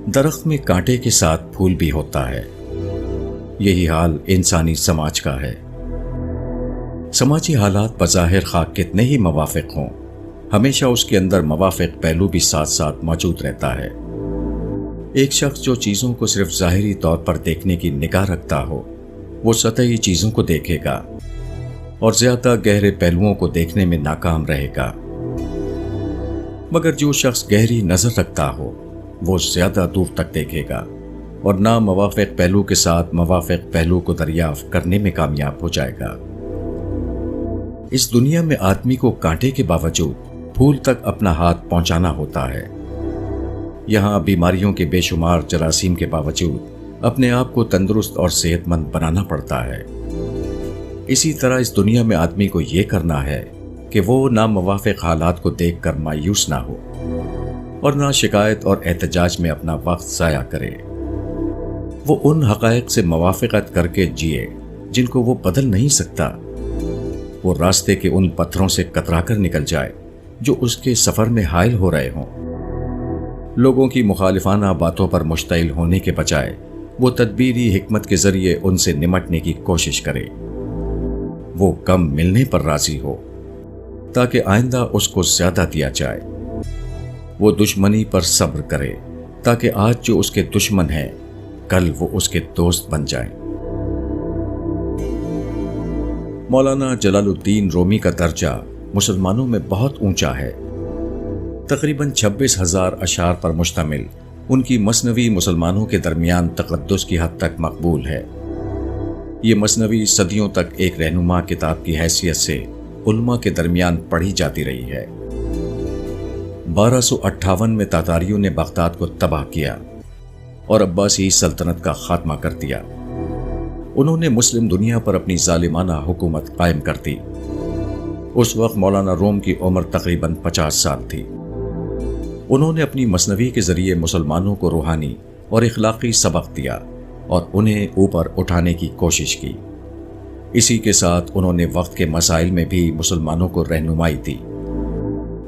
درخت میں کانٹے کے ساتھ پھول بھی ہوتا ہے۔ یہی حال انسانی سماج کا ہے۔ سماجی حالات بظاہر خواہ کتنے ہی موافق ہوں، ہمیشہ اس کے اندر موافق پہلو بھی ساتھ ساتھ موجود رہتا ہے۔ ایک شخص جو چیزوں کو صرف ظاہری طور پر دیکھنے کی نگاہ رکھتا ہو، وہ سطحی چیزوں کو دیکھے گا اور زیادہ گہرے پہلوؤں کو دیکھنے میں ناکام رہے گا، مگر جو شخص گہری نظر رکھتا ہو وہ زیادہ دور تک دیکھے گا اور ناموافق پہلو کے ساتھ موافق پہلو کو دریافت کرنے میں کامیاب ہو جائے گا۔ اس دنیا میں آدمی کو کانٹے کے باوجود پھول تک اپنا ہاتھ پہنچانا ہوتا ہے۔ یہاں بیماریوں کے بے شمار جراثیم کے باوجود اپنے آپ کو تندرست اور صحت مند بنانا پڑتا ہے۔ اسی طرح اس دنیا میں آدمی کو یہ کرنا ہے کہ وہ ناموافق حالات کو دیکھ کر مایوس نہ ہو اور نہ شکایت اور احتجاج میں اپنا وقت ضائع کرے۔ وہ ان حقائق سے موافقت کر کے جیے جن کو وہ بدل نہیں سکتا۔ وہ راستے کے ان پتھروں سے کترا کر نکل جائے جو اس کے سفر میں حائل ہو رہے ہوں۔ لوگوں کی مخالفانہ باتوں پر مشتعل ہونے کے بجائے وہ تدبیری حکمت کے ذریعے ان سے نمٹنے کی کوشش کرے۔ وہ کم ملنے پر راضی ہو تاکہ آئندہ اس کو زیادہ دیا جائے۔ وہ دشمنی پر صبر کرے تاکہ آج جو اس کے دشمن ہیں کل وہ اس کے دوست بن جائیں۔ مولانا جلال الدین رومی کا درجہ مسلمانوں میں بہت اونچا ہے۔ تقریباً 26,000 اشعار پر مشتمل ان کی مثنوی مسلمانوں کے درمیان تقدس کی حد تک مقبول ہے۔ یہ مثنوی صدیوں تک ایک رہنما کتاب کی حیثیت سے علماء کے درمیان پڑھی جاتی رہی ہے۔ 1258 میں تاتاریوں نے بغداد کو تباہ کیا اور عباسی سلطنت کا خاتمہ کر دیا۔ انہوں نے مسلم دنیا پر اپنی ظالمانہ حکومت قائم کر دی۔ اس وقت مولانا روم کی عمر تقریباً 50 سال تھی۔ انہوں نے اپنی مثنوی کے ذریعے مسلمانوں کو روحانی اور اخلاقی سبق دیا اور انہیں اوپر اٹھانے کی کوشش کی۔ اسی کے ساتھ انہوں نے وقت کے مسائل میں بھی مسلمانوں کو رہنمائی دی۔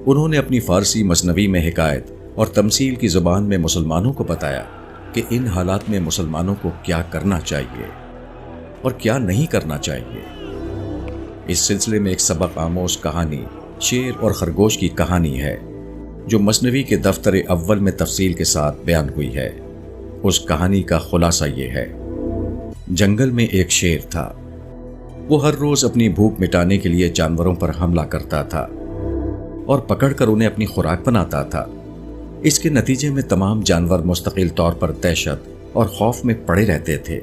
انہوں نے اپنی فارسی مثنوی میں حکایت اور تمثیل کی زبان میں مسلمانوں کو بتایا کہ ان حالات میں مسلمانوں کو کیا کرنا چاہیے اور کیا نہیں کرنا چاہیے۔ اس سلسلے میں ایک سبق آموز کہانی شیر اور خرگوش کی کہانی ہے جو مثنوی کے دفتر اول میں تفصیل کے ساتھ بیان ہوئی ہے۔ اس کہانی کا خلاصہ یہ ہے۔ جنگل میں ایک شیر تھا۔ وہ ہر روز اپنی بھوک مٹانے کے لیے جانوروں پر حملہ کرتا تھا اور پکڑ کر انہیں اپنی خوراک بناتا تھا۔ اس کے نتیجے میں تمام جانور مستقل طور پر دہشت اور خوف میں پڑے رہتے تھے۔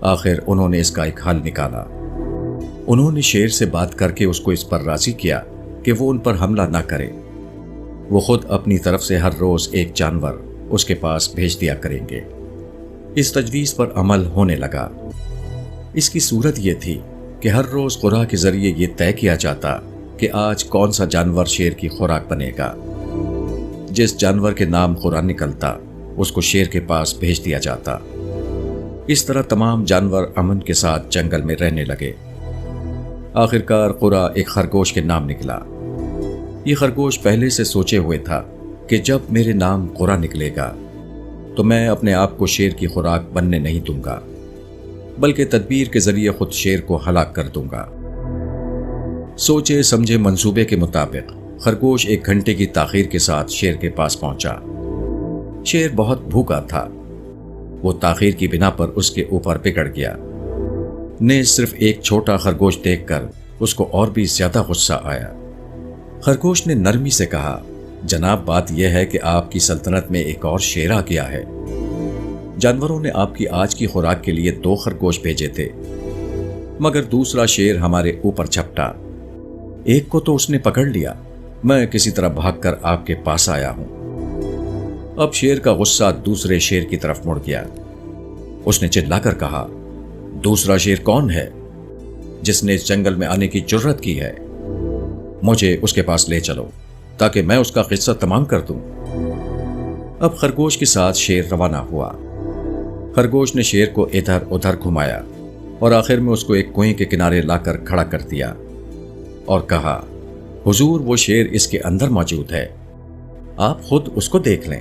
آخر انہوں نے اس کا ایک حل نکالا۔ انہوں نے شیر سے بات کر کے اس کو اس پر راضی کیا کہ وہ ان پر حملہ نہ کرے۔ وہ خود اپنی طرف سے ہر روز ایک جانور اس کے پاس بھیج دیا کریں گے۔ اس تجویز پر عمل ہونے لگا۔ اس کی صورت یہ تھی کہ ہر روز قرعہ کے ذریعے یہ طے کیا جاتا کہ آج کون سا جانور شیر کی خوراک بنے گا۔ جس جانور کے نام قرعہ نکلتا اس کو شیر کے پاس بھیج دیا جاتا۔ اس طرح تمام جانور امن کے ساتھ جنگل میں رہنے لگے۔ آخرکار قرعہ ایک خرگوش کے نام نکلا۔ یہ خرگوش پہلے سے سوچے ہوئے تھا کہ جب میرے نام قرعہ نکلے گا تو میں اپنے آپ کو شیر کی خوراک بننے نہیں دوں گا، بلکہ تدبیر کے ذریعے خود شیر کو ہلاک کر دوں گا۔ سوچے سمجھے منصوبے کے مطابق خرگوش 1 گھنٹے کی تاخیر کے ساتھ شیر کے پاس پہنچا۔ شیر بہت بھوکا تھا۔ وہ تاخیر کی بنا پر اس کے اوپر بگڑ گیا۔ نیز صرف ایک چھوٹا خرگوش دیکھ کر اس کو اور بھی زیادہ غصہ آیا۔ خرگوش نے نرمی سے کہا، جناب بات یہ ہے کہ آپ کی سلطنت میں ایک اور شیر آ گیا ہے۔ جانوروں نے آپ کی آج کی خوراک کے لیے 2 خرگوش بھیجے تھے، مگر دوسرا شیر ہمارے اوپر جھپٹا۔ ایک کو تو اس نے پکڑ لیا، میں کسی طرح بھاگ کر آپ کے پاس آیا ہوں۔ اب شیر کا غصہ دوسرے شیر کی طرف مڑ گیا۔ اس نے چلا کر کہا، دوسرا شیر کون ہے جس نے اس جنگل میں آنے کی جرت کی ہے؟ مجھے اس کے پاس لے چلو تاکہ میں اس کا قصہ تمام کر دوں۔ اب خرگوش کے ساتھ شیر روانہ ہوا۔ خرگوش نے شیر کو ادھر ادھر گھمایا اور آخر میں اس کو ایک کنویں کے کنارے لا کر کھڑا کر دیا اور کہا، حضور وہ شیر اس کے اندر موجود ہے، آپ خود اس کو دیکھ لیں۔